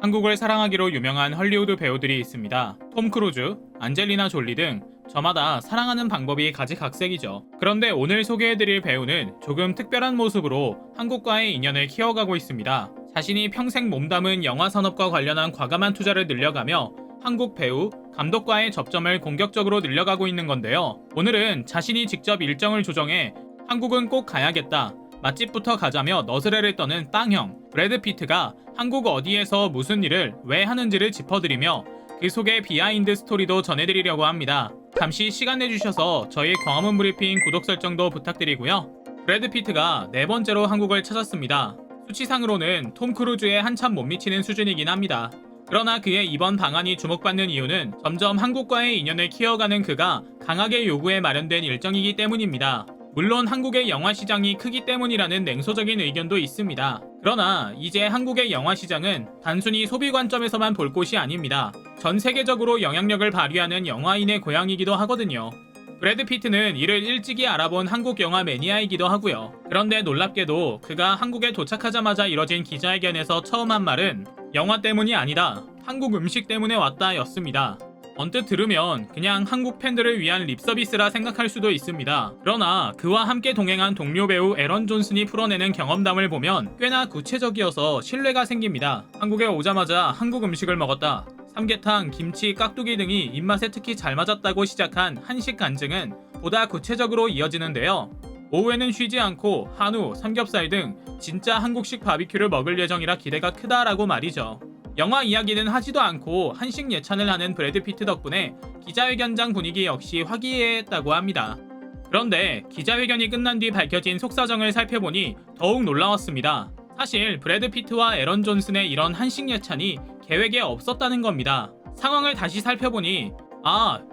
한국을 사랑하기로 유명한 헐리우드 배우들이 있습니다. 톰 크루즈, 안젤리나 졸리 등 저마다 사랑하는 방법이 가지각색이죠. 그런데 오늘 소개해드릴 배우는 조금 특별한 모습으로 한국과의 인연을 키워가고 있습니다. 자신이 평생 몸담은 영화 산업과 관련한 과감한 투자를 늘려가며 한국 배우, 감독과의 접점을 공격적으로 늘려가고 있는 건데요. 오늘은 자신이 직접 일정을 조정해 한국은 꼭 가야겠다, 맛집부터 가자며 너스레를 떠는 빵형 브래드 피트가 한국 어디에서 무슨 일을 왜 하는지를 짚어드리며 그 속의 비하인드 스토리도 전해드리려고 합니다. 잠시 시간 내주셔서 저희 광화문 브리핑 구독 설정도 부탁드리고요. 브래드 피트가 네 번째로 한국을 찾았습니다. 수치상으로는 톰 크루즈에 한참 못 미치는 수준이긴 합니다. 그러나 그의 이번 방안이 주목받는 이유는 점점 한국과의 인연을 키워가는 그가 강하게 요구해 마련된 일정이기 때문입니다. 물론 한국의 영화 시장이 크기 때문이라는 냉소적인 의견도 있습니다. 그러나 이제 한국의 영화 시장은 단순히 소비 관점에서만 볼 곳이 아닙니다. 전 세계적으로 영향력을 발휘하는 영화인의 고향이기도 하거든요. 브래드 피트는 이를 일찍이 알아본 한국 영화 매니아이기도 하고요. 그런데 놀랍게도 그가 한국에 도착하자마자 이뤄진 기자회견에서 처음 한 말은 영화 때문이 아니다, 한국 음식 때문에 왔다 였습니다. 언뜻 들으면 그냥 한국 팬들을 위한 립서비스라 생각할 수도 있습니다. 그러나 그와 함께 동행한 동료 배우 에런 존슨이 풀어내는 경험담을 보면 꽤나 구체적이어서 신뢰가 생깁니다. 한국에 오자마자 한국 음식을 먹었다, 삼계탕, 김치, 깍두기 등이 입맛에 특히 잘 맞았다고 시작한 한식 간증은 보다 구체적으로 이어지는데요. 오후에는 쉬지 않고 한우, 삼겹살 등 진짜 한국식 바비큐를 먹을 예정이라 기대가 크다라고 말이죠. 영화 이야기는 하지도 않고 한식 예찬을 하는 브래드 피트 덕분에 기자회견장 분위기 역시 화기애애했다고 합니다. 그런데 기자회견이 끝난 뒤 밝혀진 속사정을 살펴보니 더욱 놀라웠습니다. 사실 브래드 피트와 에런 존슨의 이런 한식 예찬이 계획에 없었다는 겁니다. 상황을 다시 살펴보니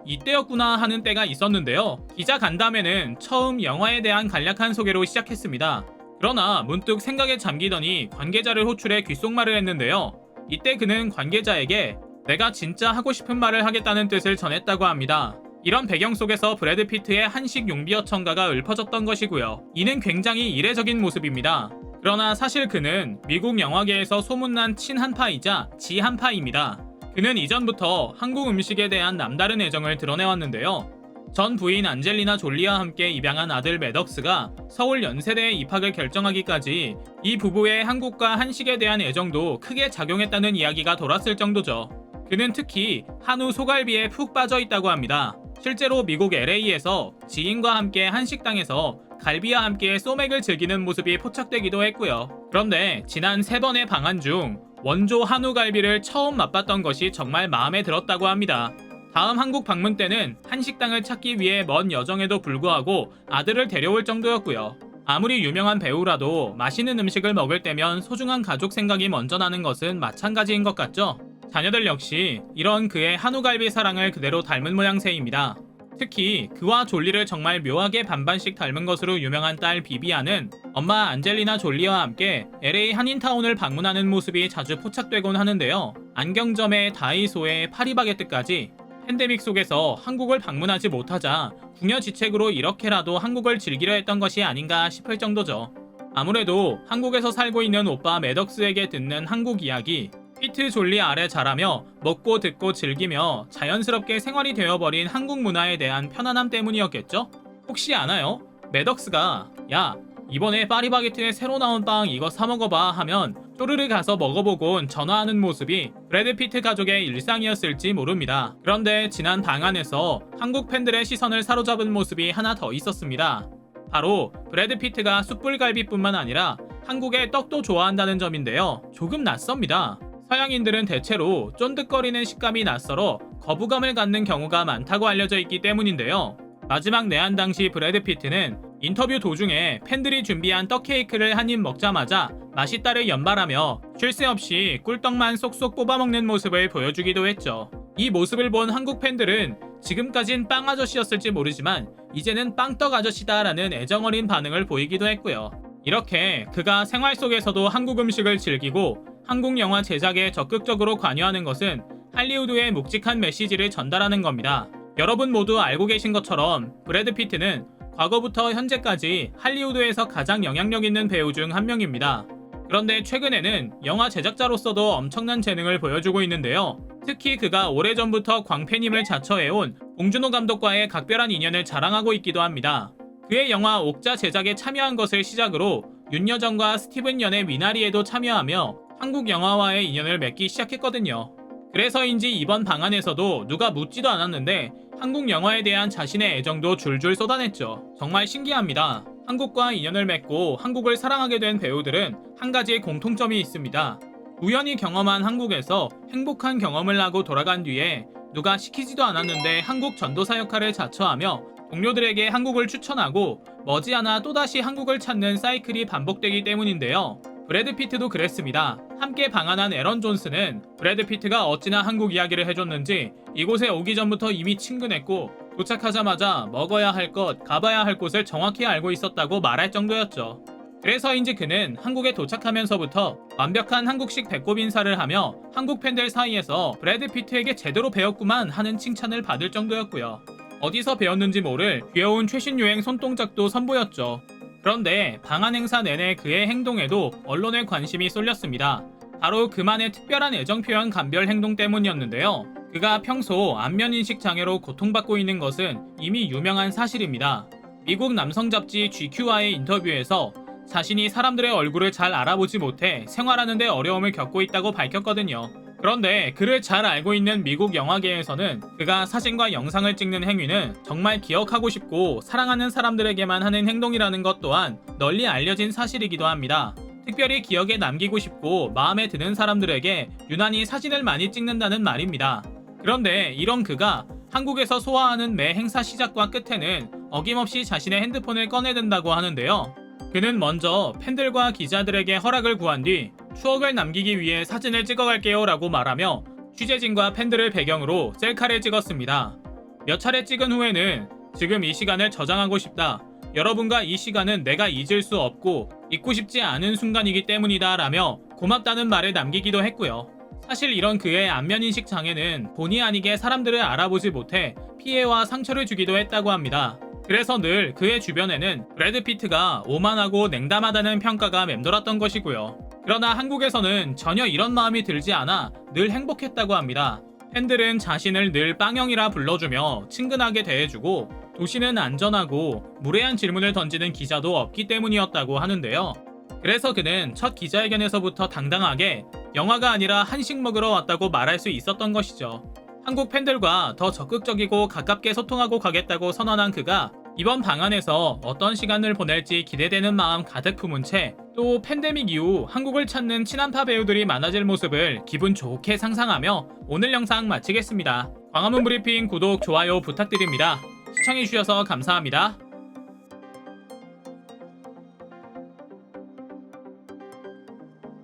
이때였구나 하는 때가 있었는데요. 기자 간담회는 처음 영화에 대한 간략한 소개로 시작했습니다. 그러나 문득 생각에 잠기더니 관계자를 호출해 귓속말을 했는데요. 이때 그는 관계자에게 내가 진짜 하고 싶은 말을 하겠다는 뜻을 전했다고 합니다. 이런 배경 속에서 브래드 피트의 한식 용비어 첨가가 읊어졌던 것이고요. 이는 굉장히 이례적인 모습입니다. 그러나 사실 그는 미국 영화계에서 소문난 친한파이자 지한파입니다. 그는 이전부터 한국 음식에 대한 남다른 애정을 드러내왔는데요. 전 부인 안젤리나 졸리와 함께 입양한 아들 매덕스가 서울 연세대에 입학을 결정하기까지 이 부부의 한국과 한식에 대한 애정도 크게 작용했다는 이야기가 돌았을 정도죠. 그는 특히 한우 소갈비에 푹 빠져 있다고 합니다. 실제로 미국 LA에서 지인과 함께 한식당에서 갈비와 함께 소맥을 즐기는 모습이 포착되기도 했고요. 그런데 지난 3번의 방한 중 원조 한우 갈비를 처음 맛봤던 것이 정말 마음에 들었다고 합니다. 다음 한국 방문 때는 한식당을 찾기 위해 먼 여정에도 불구하고 아들을 데려올 정도였고요. 아무리 유명한 배우라도 맛있는 음식을 먹을 때면 소중한 가족 생각이 먼저 나는 것은 마찬가지인 것 같죠? 자녀들 역시 이런 그의 한우갈비 사랑을 그대로 닮은 모양새입니다. 특히 그와 졸리를 정말 묘하게 반반씩 닮은 것으로 유명한 딸 비비안은 엄마 안젤리나 졸리와 함께 LA 한인타운을 방문하는 모습이 자주 포착되곤 하는데요. 안경점에 다이소에 파리바게뜨까지 팬데믹 속에서 한국을 방문하지 못하자 궁여지책으로 이렇게라도 한국을 즐기려 했던 것이 아닌가 싶을 정도죠. 아무래도 한국에서 살고 있는 오빠 매덕스에게 듣는 한국 이야기, 피트 졸리 아래 자라며 먹고 듣고 즐기며 자연스럽게 생활이 되어버린 한국 문화에 대한 편안함 때문이었겠죠? 혹시 아나요? 매덕스가 야, 이번에 파리바게트에 새로 나온 빵 이거 사 먹어봐 하면 쪼르르 가서 먹어보곤 전화하는 모습이 브래드 피트 가족의 일상이었을지 모릅니다. 그런데 지난 방안에서 한국 팬들의 시선을 사로잡은 모습이 하나 더 있었습니다. 바로 브래드 피트가 숯불갈비뿐만 아니라 한국의 떡도 좋아한다는 점인데요. 조금 낯섭니다. 서양인들은 대체로 쫀득거리는 식감이 낯설어 거부감을 갖는 경우가 많다고 알려져 있기 때문인데요. 마지막 내한 당시 브래드 피트는 인터뷰 도중에 팬들이 준비한 떡 케이크를 한 입 먹자마자 맛있다를 연발하며 쉴 새 없이 꿀떡만 쏙쏙 뽑아먹는 모습을 보여주기도 했죠. 이 모습을 본 한국 팬들은 지금까진 빵 아저씨였을지 모르지만 이제는 빵떡 아저씨다라는 애정어린 반응을 보이기도 했고요. 이렇게 그가 생활 속에서도 한국 음식을 즐기고 한국 영화 제작에 적극적으로 관여하는 것은 할리우드의 묵직한 메시지를 전달하는 겁니다. 여러분 모두 알고 계신 것처럼 브래드 피트는 과거부터 현재까지 할리우드에서 가장 영향력 있는 배우 중 한 명입니다. 그런데 최근에는 영화 제작자로서도 엄청난 재능을 보여주고 있는데요. 특히 그가 오래전부터 광팬임을 자처해온 봉준호 감독과의 각별한 인연을 자랑하고 있기도 합니다. 그의 영화 옥자 제작에 참여한 것을 시작으로 윤여정과 스티븐 연의 미나리에도 참여하며 한국 영화와의 인연을 맺기 시작했거든요. 그래서인지 이번 방안에서도 누가 묻지도 않았는데 한국 영화에 대한 자신의 애정도 줄줄 쏟아냈죠. 정말 신기합니다. 한국과 인연을 맺고 한국을 사랑하게 된 배우들은 한 가지 공통점이 있습니다. 우연히 경험한 한국에서 행복한 경험을 하고 돌아간 뒤에 누가 시키지도 않았는데 한국 전도사 역할을 자처하며 동료들에게 한국을 추천하고 머지않아 또다시 한국을 찾는 사이클이 반복되기 때문인데요. 브래드 피트도 그랬습니다. 함께 방한한 에런 존스는 브래드 피트가 어찌나 한국 이야기를 해줬는지 이곳에 오기 전부터 이미 친근했고 도착하자마자 먹어야 할 것, 가봐야 할 곳을 정확히 알고 있었다고 말할 정도였죠. 그래서인지 그는 한국에 도착하면서부터 완벽한 한국식 배꼽 인사를 하며 한국 팬들 사이에서 브래드 피트에게 제대로 배웠구만 하는 칭찬을 받을 정도였고요. 어디서 배웠는지 모를 귀여운 최신 유행 손동작도 선보였죠. 그런데 방한 행사 내내 그의 행동에도 언론의 관심이 쏠렸습니다. 바로 그만의 특별한 애정 표현 감별 행동 때문이었는데요. 그가 평소 안면인식 장애로 고통받고 있는 것은 이미 유명한 사실입니다. 미국 남성 잡지 GQ와의 인터뷰에서 자신이 사람들의 얼굴을 잘 알아보지 못해 생활하는 데 어려움을 겪고 있다고 밝혔거든요. 그런데 그를 잘 알고 있는 미국 영화계에서는 그가 사진과 영상을 찍는 행위는 정말 기억하고 싶고 사랑하는 사람들에게만 하는 행동이라는 것 또한 널리 알려진 사실이기도 합니다. 특별히 기억에 남기고 싶고 마음에 드는 사람들에게 유난히 사진을 많이 찍는다는 말입니다. 그런데 이런 그가 한국에서 소화하는 매 행사 시작과 끝에는 어김없이 자신의 핸드폰을 꺼내든다고 하는데요. 그는 먼저 팬들과 기자들에게 허락을 구한 뒤 추억을 남기기 위해 사진을 찍어갈게요 라고 말하며 취재진과 팬들을 배경으로 셀카를 찍었습니다. 몇 차례 찍은 후에는 지금 이 시간을 저장하고 싶다. 여러분과 이 시간은 내가 잊을 수 없고 잊고 싶지 않은 순간이기 때문이다 라며 고맙다는 말을 남기기도 했고요. 사실 이런 그의 안면인식 장애는 본의 아니게 사람들을 알아보지 못해 피해와 상처를 주기도 했다고 합니다. 그래서 늘 그의 주변에는 브래드 피트가 오만하고 냉담하다는 평가가 맴돌았던 것이고요. 그러나 한국에서는 전혀 이런 마음이 들지 않아 늘 행복했다고 합니다. 팬들은 자신을 늘 빵형이라 불러주며 친근하게 대해주고 도시는 안전하고 무례한 질문을 던지는 기자도 없기 때문이었다고 하는데요. 그래서 그는 첫 기자회견에서부터 당당하게 영화가 아니라 한식 먹으러 왔다고 말할 수 있었던 것이죠. 한국 팬들과 더 적극적이고 가깝게 소통하고 가겠다고 선언한 그가 이번 방안에서 어떤 시간을 보낼지 기대되는 마음 가득 품은 채 또 팬데믹 이후 한국을 찾는 친한파 배우들이 많아질 모습을 기분 좋게 상상하며 오늘 영상 마치겠습니다. 광화문 브리핑 구독, 좋아요 부탁드립니다. 시청해주셔서 감사합니다.